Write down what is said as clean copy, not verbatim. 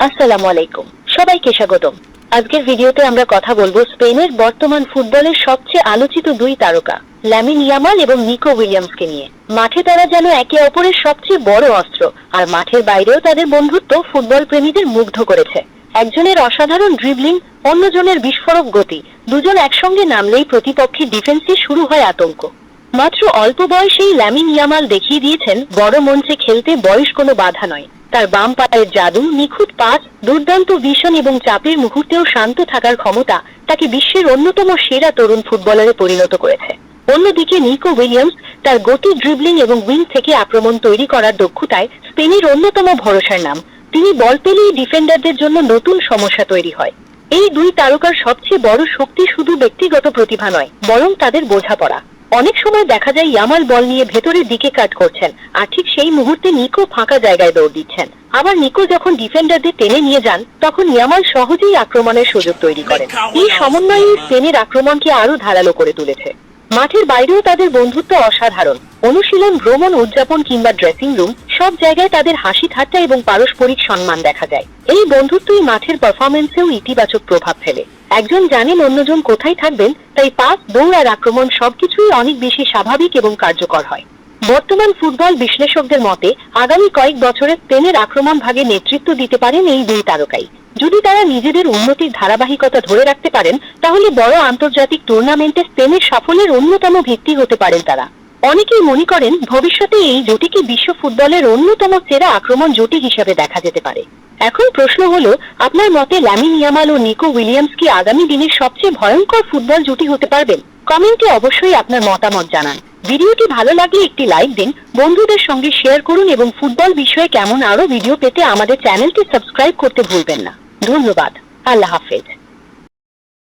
আসসালামু আলাইকুম, সবাইকে স্বাগতম। আজকের ভিডিওতে আমরা কথা বলবো স্পেনের বর্তমান ফুটবলের সবচেয়ে আলোচিত দুই তারকা লামিন ইয়ামাল এবং নিকো উইলিয়ামসকে নিয়ে। মাঠে তারা যেন একে অপরের সবচেয়ে বড় অস্ত্র, আর মাঠের বাইরেও তাদের বন্ধুত্ব ফুটবল প্রেমীদের মুগ্ধ করেছে। একজনের অসাধারণ ড্রিবলিং, অন্যজনের বিস্ফোরক গতি, দুজন একসঙ্গে নামলেই প্রতিপক্ষের ডিফেন্সে শুরু হয় আতঙ্ক। মাত্র অল্প বয়সেই লামিন ইয়ামাল দেখিয়ে দিয়েছেন বড় মঞ্চে খেলতে বয়স কোনো বাধা নয়। তার বাম পায়ের জাদু, নিখুঁত পাস, দুর্দান্ত ভিশন এবং চাপের মুহূর্তেও শান্ত থাকার ক্ষমতা তাকে বিশ্বের অন্যতম সেরা তরুণ ফুটবলারে পরিণত করেছে। অন্যদিকে নিকো উইলিয়ামস তার গতি, ড্রিবলিং এবং উইং থেকে আক্রমণ তৈরি করার দক্ষতায় স্পেনের অন্যতম ভরসার নাম। তিনি বল পেলেই ডিফেন্ডারদের জন্য নতুন সমস্যা তৈরি হয়। এই দুই তারকার সবচেয়ে বড় শক্তি শুধু ব্যক্তিগত প্রতিভা নয়, বরং তাদের বোঝাপড়া। অনেক সময় দেখা যায় ইয়ামাল বল নিয়ে ভেতরের দিকে কাট করছেন, আর ঠিক সেই মুহূর্তে নিকো ফাঁকা জায়গায় দৌড় দিচ্ছেন। আবার নিকো যখন ডিফেন্ডারদের টেনে নিয়ে যান, তখন ইয়ামাল সহজেই আক্রমণের সুযোগ তৈরি করেন। এই সমন্বয়ে স্পেনের আক্রমণকে আরো ধারালো করে তুলেছে। মাঠের বাইরেও তাদের বন্ধুত্ব অসাধারণ। অনুশীলন, ভ্রমণ, উদযাপন কিংবা ড্রেসিং রুম, সব জায়গায় তাদের হাসি ঠাট্টা এবং পারস্পরিক সম্মান দেখা যায়। এই বন্ধুত্বই মাঠের পারফরমেন্সেও ইতিবাচক প্রভাব ফেলে। একজন জানেন অন্যজন কোথায় থাকবেন, তাই পাস, দৌড় আর আক্রমণ সবকিছুই অনেক বেশি স্বাভাবিক এবং কার্যকর হয়। বর্তমান ফুটবল বিশ্লেষকদের মতে আগামী কয়েক বছরে স্পেনের আক্রমণ ভাগে নেতৃত্ব দিতে পারেন এই দুই তারকাই। যদি তারা নিজেদের উন্নতির ধারাবাহিকতা ধরে রাখতে পারেন, তাহলে বড় আন্তর্জাতিক টুর্নামেন্টে স্পেনের সাফল্যের অন্যতম ভিত্তি হতে পারেন তারা। অনেকেই মনে করেন ভবিষ্যতে এই জুটিকে বিশ্ব ফুটবলের অন্যতম সেরা আক্রমণ জুটি হিসেবে দেখা যেতে পারে। এখন প্রশ্ন হলো, আপনার মতে লামিন ইয়ামাল ও নিকো উইলিয়ামস কি আগামী দিনের সবচেয়ে ভয়ঙ্কর ফুটবল জুটি হতে পারবেন? কমেন্টে অবশ্যই আপনার মতামত জানান। ভিডিওটি ভালো লাগলে একটি লাইক দিন, বন্ধুদের সঙ্গে শেয়ার করুন এবং ফুটবল বিষয়ে কেমন আরো ভিডিও পেতে আমাদের চ্যানেলটি সাবস্ক্রাইব করতে ভুলবেন না। ধন্যবাদ। আল্লাহ হাফেজ।